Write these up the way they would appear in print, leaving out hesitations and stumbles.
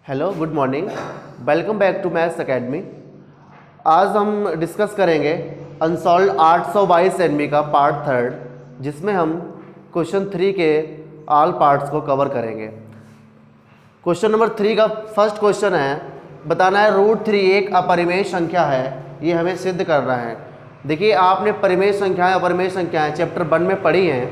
Hello, good morning, welcome back to Maths Academy. आज हम discuss करेंगे अनसॉल्व्ड 822 एनमी का पार्ट थर्ड, जिसमें हम क्वेश्चन 3 के ऑल पार्ट्स को कवर करेंगे। क्वेश्चन नंबर 3 का फर्स्ट क्वेश्चन है, बताना है √3 एक अपरिमेय संख्या है, ये हमें सिद्ध करना है। देखिए, आपने परिमेय संख्याएं अपरिमेय संख्याएं चैप्टर 1 में पढ़ी हैं,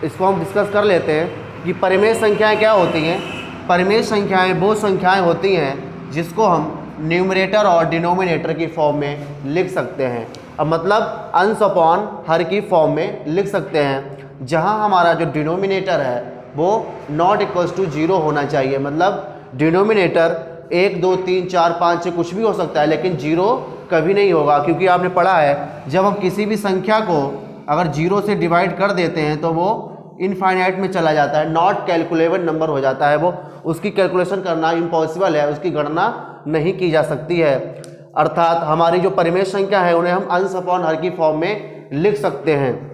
इसको हम डिस्कस कर लेते हैं कि परिमेय संख्याएं क्या होती हैं। परिमेय संख्याएं वो संख्याएं होती हैं जिसको हम न्यूमरेटर और डिनोमिनेटर की फॉर्म में लिख सकते हैं। अब मतलब अंश अपॉन हर की फॉर्म में लिख सकते हैं, जहां हमारा जो डिनोमिनेटर है वो नॉट इक्वल्स टू 0 होना चाहिए। मतलब डिनोमिनेटर 1 2 3 4 5 से कुछ भी हो सकता है, लेकिन 0 कभी नहीं होगा, क्योंकि आपने पढ़ा है जब हम किसी भी संख्या को अगर 0 से डिवाइड कर देते हैं तो वो इनफाइनाइट में चला जाता है, नॉट कैलकुलेबल नंबर हो जाता है, वो उसकी कैलकुलेशन करना इम्पॉसिबल है, उसकी गणना नहीं की जा सकती है। अर्थात हमारी जो परिमेय संख्या है उन्हें हम अंश अपॉन हर की फॉर्म में लिख सकते हैं।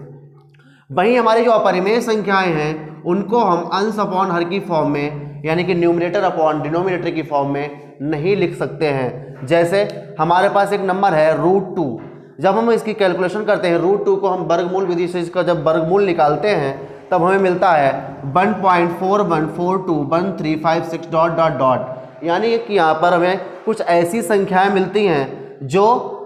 वहीं हमारी जो अपरिमेय संख्याएं हैं उनको हम अंश अपॉन हर की फॉर्म में, यानी कि न्यूमरेटर अपॉन डिनोमिनेटर की फॉर्म में नहीं लिख सकते हैं। जैसे हमारे पास एक नंबर है √2, जब हम इसकी कैलकुलेशन करते हैं √2 को हम वर्गमूल विधि से इसका जब वर्गमूल निकालते हैं तब हमें मिलता है 1.41421356 ... यानी कि यहाँ पर हमें कुछ ऐसी संख्याएं मिलती हैं जो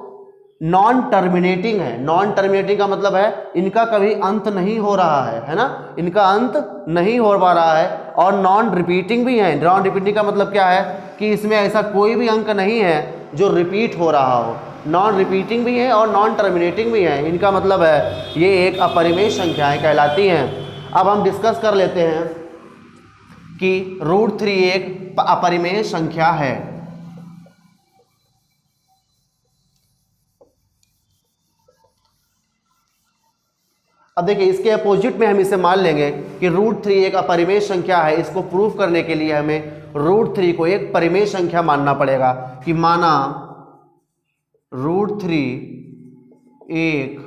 नॉन टर्मिनेटिंग है। नॉन टर्मिनेटिंग का मतलब है इनका कभी अंत नहीं हो रहा है ना, इनका अंत नहीं हो पा रहा है, और नॉन रिपीटिंग भी है। नॉन रिपीटिंग का मतलब क्या है कि इसमें ऐसा कोई भी अंक नहीं है जो रिपीट हो रहा हो। नॉन रिपीटिंग भी है और नॉन टर्मिनेटिंग भी है, इनका मतलब है ये एक अपरिमेय संख्याएं कहलाती हैं। अब हम डिस्कस कर लेते हैं कि √3 एक अपरिमेय संख्या है। अब देखिए, इसके अपोजिट में हम इसे मान लेंगे कि √3 एक अपरिमेय संख्या है। इसको प्रूव करने के लिए हमें √3 को एक परिमेय संख्या मानना पड़ेगा कि माना √3 एक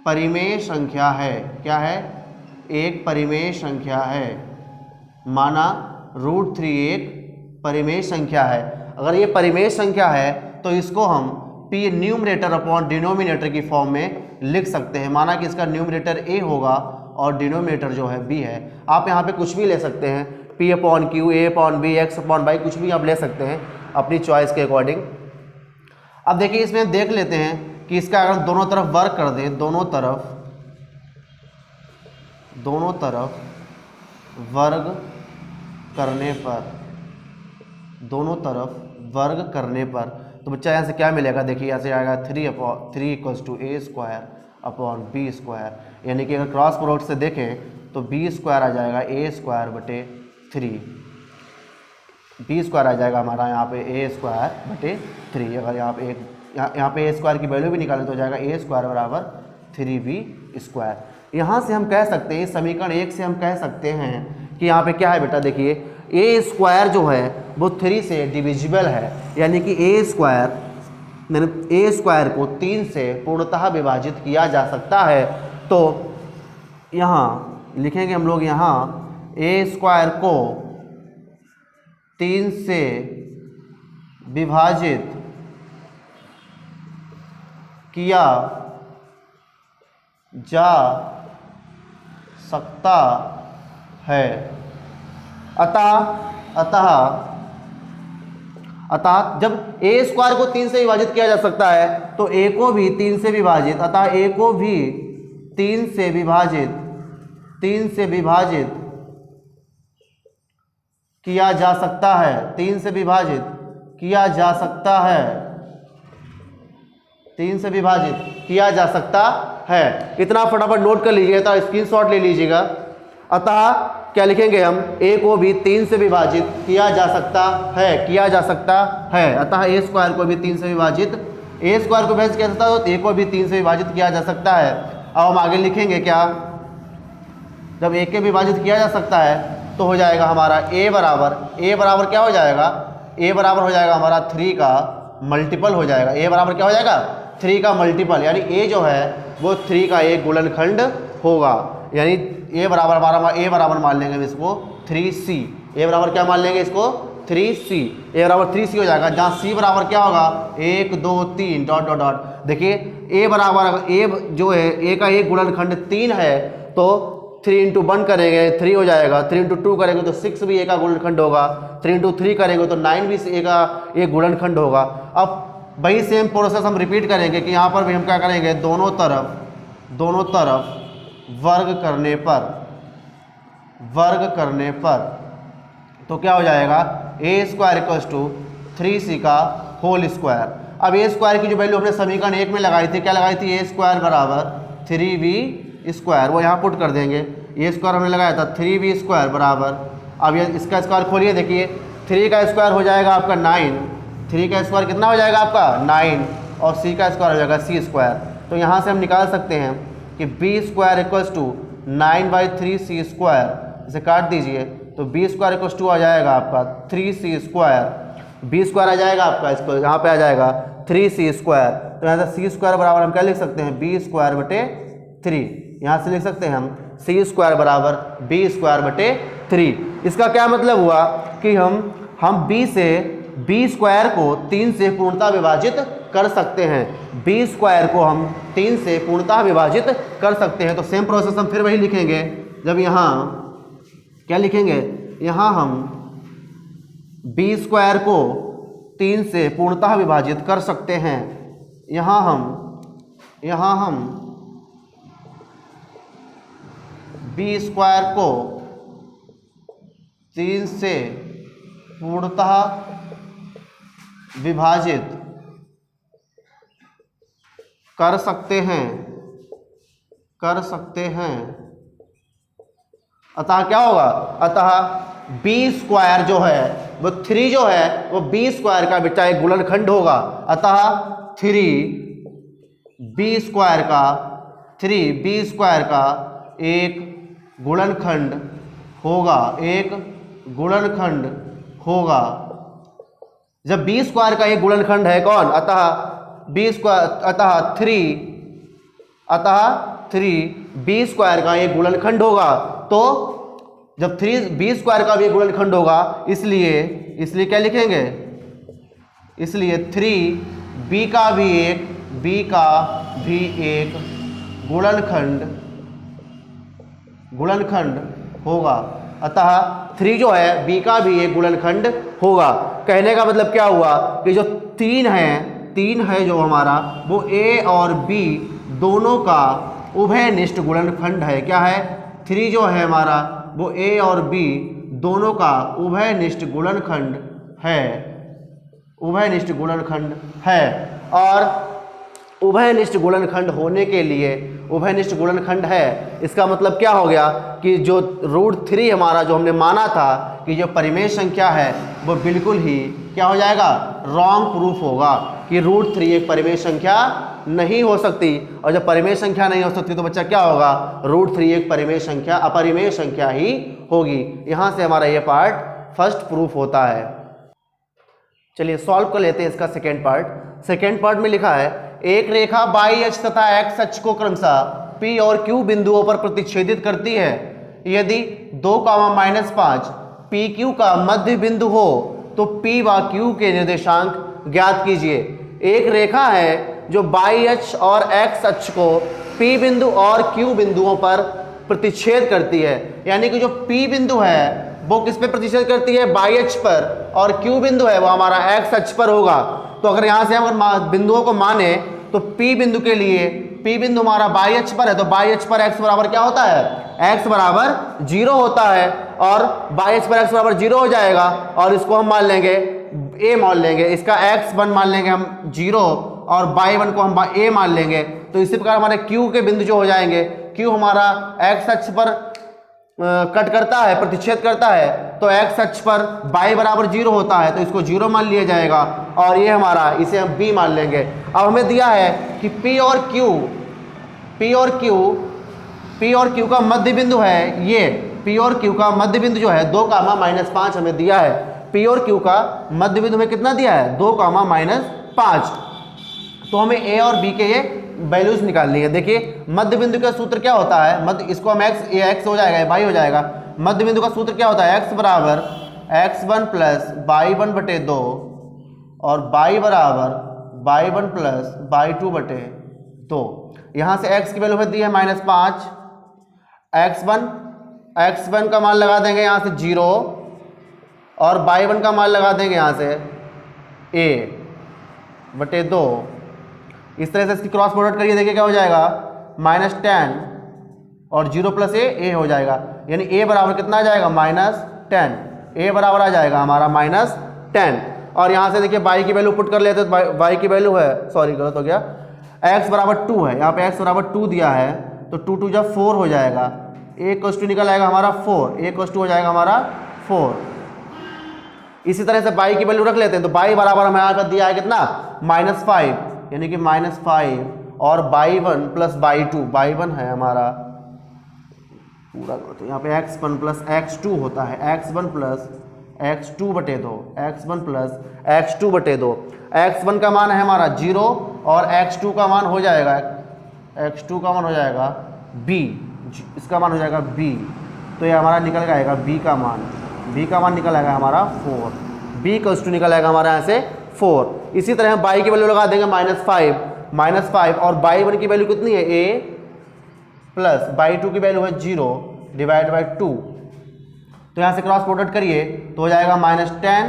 परिमेय संख्या है। क्या है? एक परिमेय संख्या है। माना √3 एक परिमेय संख्या है। अगर ये परिमेय संख्या है तो इसको हम पी न्यूमरेटर अपॉन डिनोमिनेटर की फॉर्म में लिख सकते हैं। माना कि इसका न्यूमरेटर a होगा और डिनोमिनेटर जो है b है। आप यहाँ पे कुछ भी ले सकते हैं, p upon q, a upon b, x upon y, कुछ भी आप ले सकते हैं अपनी चॉइस के अकॉर्डिंग। अब देखिए, इसमें देख लेते हैं कि इसका अगर दोनों तरफ वर्क कर दें, दोनों तरफ वर्ग करने पर, दोनों तरफ वर्ग करने पर तो बच्चा यहाँ से क्या मिलेगा? देखिए, यहाँ से आएगा 3 = a² अपॉन b², यानी कि अगर क्रॉस प्रोडक्ट से देखें तो b² आ जाएगा a²/3, b² आ जाएगा हमारा यहाँ पे a²/3। अगर यहाँ पे a² की वैल्यू भी निकालें तो हो जाएगा a² = 3b²। यहाँ से हम कह सकते हैं, समीकरण 1 से हम कह सकते हैं कि यहाँ पे क्या है बेटा, देखिए a² जो है वो 3 से डिविजिबल है, यानी कि a² को 3 से पूर्णतः विभाजित किया जा सकता है। तो यहाँ लिखेंगे हम लोग, यहाँ a² को 3 से विभाजित किया जा सकता है। अतः जब a² को 3 से विभाजित किया जा सकता है तो a को भी 3 से विभाजित, अतः a को भी 3 से विभाजित किया जा सकता है। 3 से विभाजित किया जा सकता है, 3 से विभाजित किया जा सकता है। इतना फटाफट नोट कर लीजिएगा, स्क्रीनशॉट ले लीजिएगा। अतः क्या लिखेंगे हम? a को भी 3 से विभाजित किया जा सकता है, अतः a² को भी 3 से विभाजित, a² को विभाजित किया सकता है तो a को भी 3 से विभाजित किया जा सकता है। अब हम आगे लिखेंगे क्या? जब a के विभाजित किया जा सकता है तो हो जाएगा हमारा a बराबर क्या हो जाएगा? a बराबर हो जाएगा हमारा 3 का मल्टीपल हो जाएगा। a बराबर क्या हो जाएगा? 3 का मल्टीपल, यानी a जो है वो 3 का एक गुणनखंड होगा। यानी a बराबर मान लेंगे हम इसको 3c, a बराबर क्या मान लेंगे इसको 3c, a बराबर 3c हो जाएगा, जहाँ c बराबर क्या होगा 1 2 3 डॉट डॉट डॉट। देखिए a बराबर, अगर a जो है a का एक गुणनखंड 3 है तो 3 इंटू 1 करेंगे 3 हो जाएगा, 3 इंटू 2 करेंगे तो 6 भी a का गुणनखंड होगा, 3 इंटू 3 करेंगे तो 9 भी a का एक गुणनखंड होगा। अब वही सेम प्रोसेस हम रिपीट करेंगे कि यहाँ पर भी हम क्या करेंगे, दोनों तरफ वर्ग करने पर तो क्या हो जाएगा a square equals to 3c का होल स्क्वायर। अब a स्क्वायर की जो वैल्यू हमने समीकरण 1 में लगाई थी, क्या लगाई थी, a स्क्वायर बराबर 3v स्क्वायर, वो यहाँ पुट कर देंगे। a स्क्वायर हमने लगाया था 3v स्क्वायर बराबर, अब ये इसका स्क्वायर खोलिए, देखिए 3 का स्क्वायर हो जाएगा आपका 9, 3 का स्क्वायर कितना हो जाएगा आपका 9, और c का स्क्वायर हो जाएगा c स्क्वायर। तो यहाँ से हम निकाल सकते हैं कि b square equals to 9/3c square, इसे काट दीजिए तो b स्क्वायर इक्वल्स टू आ जाएगा आपका 3c स्क्वायर, b स्क्वायर आ जाएगा आपका, इसको यहाँ पे आ जाएगा 3c स्क्वायर। तो यहाँ से c स्क्वायर बराबर हम क्या लिख सकते हैं, b स्क्वायर बटे 3, यहाँ से लिख सकते हैं हम c स्क्वायर बराबर b स्क्वायर बटे 3। इसका क्या मतलब हुआ कि हम b स्क्वायर को 3 से पूर्णतः विभाजित कर सकते हैं, b स्क्वायर को हम 3 से पूर्णतः विभाजित कर सकते हैं। तो सेम प्रोसेस हम फिर वही लिखेंगे, जब यहाँ क्या लिखेंगे, यहाँ हम b स्क्वायर को 3 से पूर्णतः विभाजित कर सकते हैं, यहाँ हम b स्क्वायर को 3 से पूर्णतः विभाजित कर सकते हैं। अतः क्या होगा, अतः b स्क्वायर जो है वो 3 जो है वो b स्क्वायर का बेटा एक गुणनखंड होगा, अतः 3b स्क्वायर का एक गुणनखंड होगा, जब b स्क्वायर का एक गुणनखंड है कौन, अतः 3b स्क्वायर का एक गुणनखंड होगा। तो जब 3b स्क्वायर का भी एक गुणनखंड होगा, इसलिए क्या लिखेंगे, इसलिए 3b का भी एक गुणनखंड होगा, अतः 3 जो है b का भी एक गुणनखंड होगा। कहने का मतलब क्या हुआ कि जो 3 है जो हमारा, वो a और b दोनों का उभयनिष्ठ गुणनखंड है। क्या है, 3 जो है हमारा वो a और b दोनों का उभयनिष्ठ गुणनखंड है। और उभयनिष्ठ गुणनखंड होने के लिए, उभयनिष्ठ गुणनखंड है, इसका मतलब क्या हो गया कि जो √3 हमारा जो हमने माना था कि जो परिमेय संख्या है वो बिल्कुल ही क्या हो जाएगा, रॉन्ग प्रूफ होगा कि √3 एक परिमेय संख्या नहीं हो सकती। और जब परिमेय संख्या नहीं हो सकती तो बच्चा क्या होगा, √3 एक अपरिमेय संख्या ही होगी। यहाँ से हमारा ये पार्ट फर्स्ट प्रूफ होता है। चलिए सॉल्व कर लेते हैं इसका सेकेंड पार्ट। सेकेंड पार्ट में लिखा है, एक रेखा बाई अक्ष तथा x अक्ष को क्रमशः p और q बिंदुओं पर प्रतिच्छेदित करती है। यदि 2,-5 PQ का मध्य बिंदु हो तो p व q के निर्देशांक ज्ञात कीजिए। एक रेखा है जो बाई अक्ष और x अक्ष को p बिंदु और q बिंदुओं पर प्रतिच्छेद करती है। यानी कि जो p बिंदु है वो किस पे प्रतिच्छेद करती है, बाई अक्ष पर, और q बिंदु है वो हमारा x अक्ष पर होगा। तो अगर यहाँ से हम बिंदुओं को माने तो p बिंदु के लिए, p बिंदु हमारा बाई अक्ष पर है तो बाई अक्ष पर x बराबर क्या होता है, x बराबर 0 होता है, और बाई अक्ष पर x बराबर 0 हो जाएगा। और इसको हम मान लेंगे a मान लेंगे, इसका x1 मान लेंगे हम 0 और बाई 1 को हम a मान लेंगे। तो इसी प्रकार हमारे q के बिंदु जो हो जाएंगे, q हमारा x अक्ष पर कट करता है, प्रतिच्छेद करता है, तो x अक्ष पर बाई बराबर 0 होता है तो इसको 0 मान लिया जाएगा, और ये हमारा, इसे हम b मान लेंगे। अब हमें दिया है कि p और q का मध्य बिंदु है, ये p और q का मध्य बिंदु जो है 2,-5 हमें दिया है। p और q का मध्य बिंदु में कितना दिया है, 2,-5। तो हमें a और b के ये वैल्यूज निकालनी है। देखिए मध्य बिंदु का सूत्र क्या होता है, मध्य, इसको हम x हो जाएगा, y हो जाएगा। मध्य बिंदु का सूत्र क्या होता है, x बराबर x1 प्लस y1 बटे 2 और y बराबर y1 प्लस y2 बटे 2। यहाँ से x की वैल्यू दी है -5, x1 का मान लगा देंगे यहाँ से 0 और y1 का मान लगा देंगे यहाँ से a बटे 2। इस तरह से इसकी क्रॉस प्रोडक्ट करिए, देखिए क्या हो जाएगा -10 और 0 प्लस a हो जाएगा, यानी a बराबर कितना आ जाएगा -10, a बराबर आ जाएगा हमारा -10। और यहाँ से देखिए y की वैल्यू पुट कर लेते तो y की वैल्यू है, सॉरी गलत हो गया, x बराबर 2 है, यहाँ पे x बराबर 2 दिया है तो 2 2 जब 4 हो जाएगा, a इक्वल्स टू निकल आएगा हमारा 4, a इक्वल्स टू हो जाएगा हमारा 4। इसी तरह से y की वैल्यू रख लेते हैं तो y बराबर हमें यहाँ पर दिया है कितना -5, यानी कि -5 और y1 प्लस y1 है हमारा पूरा, तो यहाँ पे x1 प्लस x2 होता है, x1 प्लस x2 बटे 2, x1 प्लस x2 बटे 2। x1 का मान है हमारा 0 और x2 का मान हो जाएगा b, इसका मान हो जाएगा b, तो ये हमारा निकल आएगा b का मान निकल आएगा हमारा 4, b इक्वल्स टू निकल आएगा हमारा यहाँ से 4। इसी तरह हम y की वैल्यू लगा देंगे -5 और y1 की वैल्यू कितनी है a प्लस y2 की वैल्यू है 0 डिवाइड बाई 2, तो यहाँ से क्रॉस प्रोडक्ट करिए तो हो जाएगा -10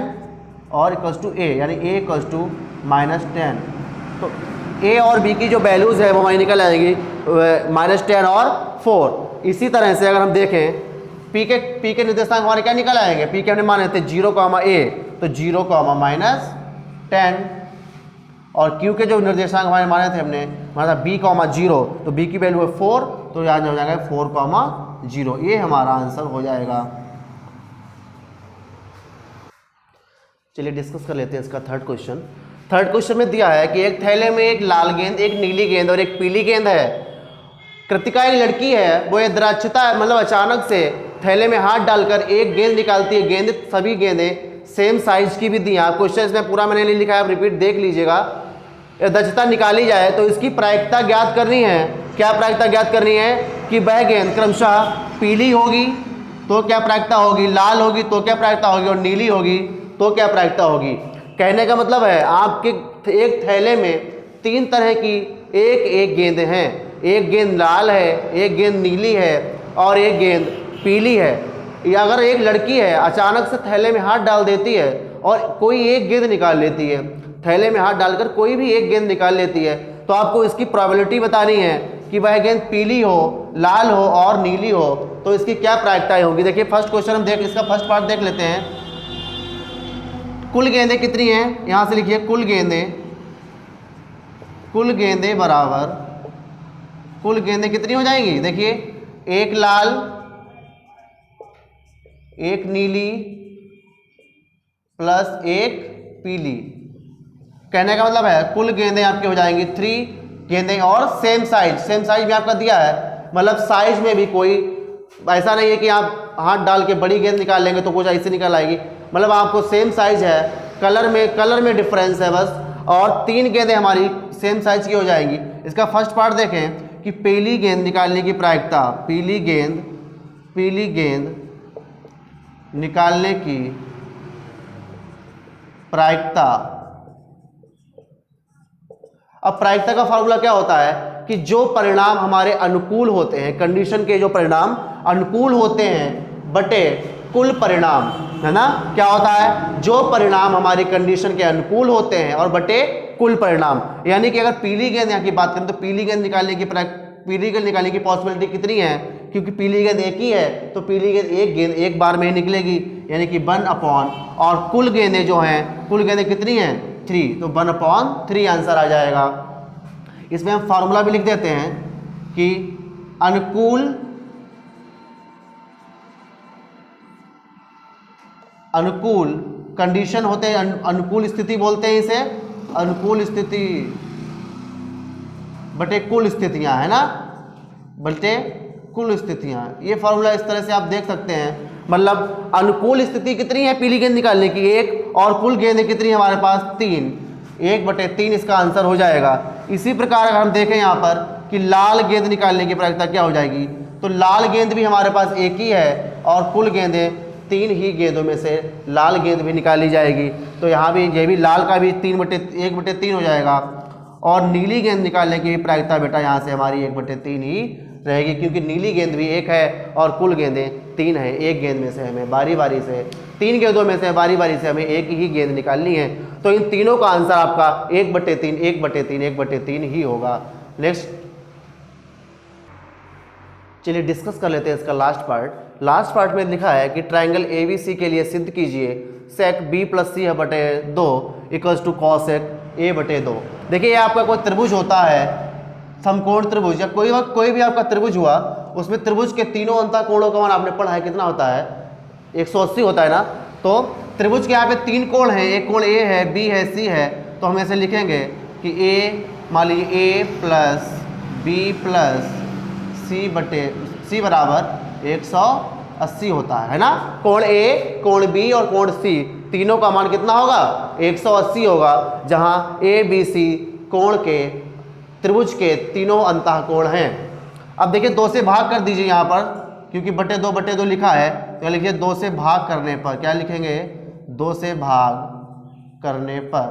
और इक्वल्स टू a, यानी a इक्वल्स टू -10। तो a और b की जो वैल्यूज़ है वो हमारी निकल आएगी -10 और 4। इसी तरह से अगर हम देखें p के निर्देशांक हमारे क्या निकल आएंगे, p के हमने माने थे 0, a, तो 0, -10 और q के जो निर्देशांक हमारे माने थे हमने माना था b, 0, तो b की वैल्यू है 4, तो यहाँ हो जाएगा 4, 0, ये हमारा आंसर हो जाएगा। चलिए डिस्कस कर लेते हैं इसका थर्ड क्वेश्चन में दिया है कि एक थैले में एक लाल गेंद, एक नीली गेंद और एक पीली गेंद है। कृतिका एक लड़की है, वो यादृच्छिकता मतलब अचानक से थैले में हाथ डालकर एक गेंद निकालती है। सभी गेंदें सेम साइज की भी दी हैं। क्वेश्चन इसमें पूरा मैंने नहीं लिखा है, आप रिपीट देख लीजिएगा। यादृच्छिकता निकाली जाए तो इसकी प्रायिकता ज्ञात करनी है। क्या प्रायिकता ज्ञात करनी है कि वह गेंद क्रमशः पीली होगी तो क्या प्रायिकता होगी, लाल होगी तो क्या प्रायिकता होगी और नीली होगी तो क्या प्रायिकता होगी। कहने का मतलब है आपके एक थैले में 3 तरह की एक गेंद हैं। एक गेंद लाल है, एक गेंद नीली है और एक गेंद पीली है। या अगर एक लड़की है अचानक से थैले में हाथ डाल देती है और कोई एक गेंद निकाल लेती है, थैले में हाथ डालकर कोई भी एक गेंद निकाल लेती है, तो आपको इसकी प्रोबेबिलिटी बतानी है कि वह गेंद पीली हो, लाल हो और नीली हो, तो इसकी क्या प्रायिकताएं होंगी। देखिए फर्स्ट क्वेश्चन हम इसका फर्स्ट पार्ट देख लेते हैं। कुल गेंदें कितनी हैं, यहाँ से लिखिए कुल गेंदें बराबर, कुल गेंदें कितनी हो जाएंगी। देखिए एक लाल, एक नीली प्लस एक पीली। कहने का मतलब है कुल गेंदें आपकी हो जाएंगी 3 गेंदें और सेम साइज भी आपका दिया है। मतलब साइज में भी कोई ऐसा नहीं है कि आप हाथ डाल के बड़ी गेंद निकाल लेंगे तो कुछ ऐसे निकल आएगी। मतलब आपको सेम साइज है, कलर में डिफरेंस है बस, और 3 गेंदें हमारी सेम साइज की हो जाएंगी। इसका फर्स्ट पार्ट देखें कि पीली गेंद निकालने की प्रायिकता, पीली गेंद निकालने की प्रायिकता। अब प्रायिकता का फॉर्मूला क्या होता है कि जो परिणाम हमारे अनुकूल होते हैं, कंडीशन के जो परिणाम अनुकूल होते हैं बटे कुल परिणाम, है ना। क्या होता है, जो परिणाम हमारी कंडीशन के अनुकूल होते हैं और बटे कुल परिणाम। यानी कि अगर पीली गेंद यहाँ की बात करें तो पीली गेंद निकालने की पॉसिबिलिटी कितनी है, क्योंकि पीली गेंद एक ही है तो पीली गेंद एक बार में ही निकलेगी, यानी कि 1/, और कुल गेंदें जो हैं, कुल गेंदें कितनी हैं 3, तो 1/3 आंसर आ जाएगा। इसमें हम फार्मूला भी लिख देते हैं कि अनुकूल कंडीशन होते हैं, अनुकूल स्थिति बोलते हैं इसे, अनुकूल स्थिति बटे कुल स्थितियां, है ना, बटे कुल स्थितियां। ये फॉर्मूला इस तरह से आप देख सकते हैं। मतलब अनुकूल स्थिति कितनी है पीली गेंद निकालने की 1, और कुल गेंदें कितनी है हमारे पास 3, 1/3 इसका आंसर हो जाएगा। इसी प्रकार अगर हम देखें यहाँ पर कि लाल गेंद निकालने की प्रायिकता क्या हो जाएगी, तो लाल गेंद भी हमारे पास एक ही है और कुल गेंदें 3 ही गेंदों में से लाल गेंद भी निकाली जाएगी। तो यहाँ भी ये भी लाल का भी 1/3 हो जाएगा, और नीली गेंद निकालने की भी प्रायिकता बेटा यहाँ से हमारी 1/3 ही रहेगी, क्योंकि नीली गेंद भी 1 है और कुल गेंदें 3 है। एक गेंद में से हमें बारी बारी से 3 गेंदों में से बारी बारी से हमें एक ही गेंद निकालनी है। तो इन तीनों का आंसर आपका 1/3 1/3 1/3 ही होगा। नेक्स्ट चलिए डिस्कस कर लेते हैं इसका लास्ट पार्ट में लिखा है कि ट्राइंगल ABC के लिए सिद्ध कीजिए सेक B+C/2 equals to cosec A/2। देखिए ये आपका कोई त्रिभुज होता है, समकोण त्रिभुज या कोई भी आपका त्रिभुज हुआ, उसमें त्रिभुज के तीनों अंतःकोणों का मान आपने पढ़ा है, कितना होता है 180 होता है ना। तो त्रिभुज के यहाँ पे 3 कोण हैं, एक कोण A है, B है, C है। तो हम ऐसे लिखेंगे कि A मान लीजिए A plus B plus C बराबर 180 होता है ना। कोण A, कोण B और कोण C तीनों का मान कितना होगा 180 होगा, जहाँ ABC कोण के त्रिभुज के तीनों अंतःकोण हैं। अब देखिए 2 से भाग कर दीजिए यहाँ पर, क्योंकि बटे 2 लिखा है, तो लिखिए 2 से भाग करने पर क्या लिखेंगे 2 से भाग करने पर,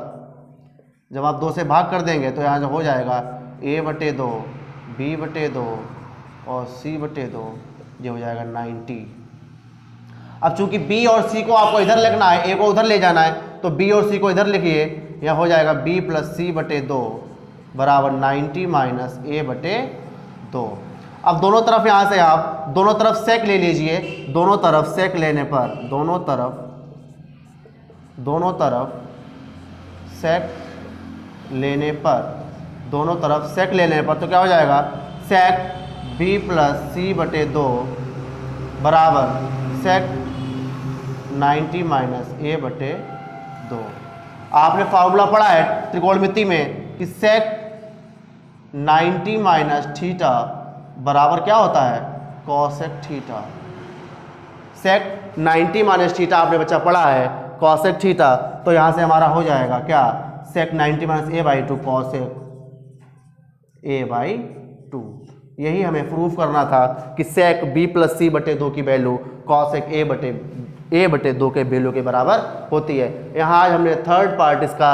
जब आप 2 से भाग कर देंगे तो यहाँ जो हो जाएगा A/2 B/2 और C/2, ये हो जाएगा 90। अब चूंकि B और C को आपको इधर लिखना है, A को उधर ले जाना है, तो B और C को इधर लिखिए, यह हो जाएगा B + C/2 बराबर 90 माइनस A/2। अब दोनों तरफ यहाँ से आप दोनों तरफ सेक ले लीजिए, दोनों तरफ सेक लेने पर दोनों तरफ सेक लेने पर तो क्या हो जाएगा सेक B + C/2 बराबर सेक 90 माइनस A/2। आपने फार्मूला पढ़ा है त्रिकोणमिति में कि सेक 90 माइनस थीटा बराबर क्या होता है कॉसेक थीटा। सेक 90 माइनस थीटा आपने बच्चा पढ़ा है कॉसेक थीटा, तो यहाँ से हमारा हो जाएगा क्या सेक 90 माइनस A/2 कॉसेक A/2। यही हमें प्रूफ करना था कि सेक B + C/2 की वैल्यू कॉसेक A/2 के वैल्यू के बराबर होती है। यहाँ आज हमने थर्ड पार्ट इसका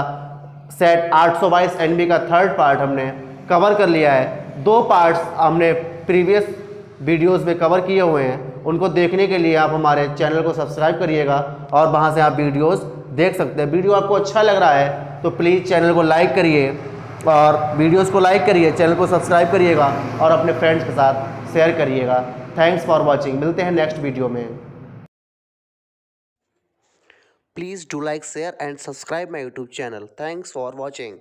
सेट 822 NB का थर्ड पार्ट हमने कवर कर लिया है। 2 पार्ट्स हमने प्रीवियस वीडियोस में कवर किए हुए हैं, उनको देखने के लिए आप हमारे चैनल को सब्सक्राइब करिएगा और वहाँ से आप वीडियोस देख सकते हैं। वीडियो आपको अच्छा लग रहा है तो प्लीज़ चैनल को लाइक करिए और वीडियोस को लाइक करिए, चैनल को सब्सक्राइब करिएगा और अपने फ्रेंड्स के साथ शेयर करिएगा। थैंक्स फॉर वॉचिंग, मिलते हैं नेक्स्ट वीडियो में। Please do like, share and subscribe my YouTube channel. Thanks for watching.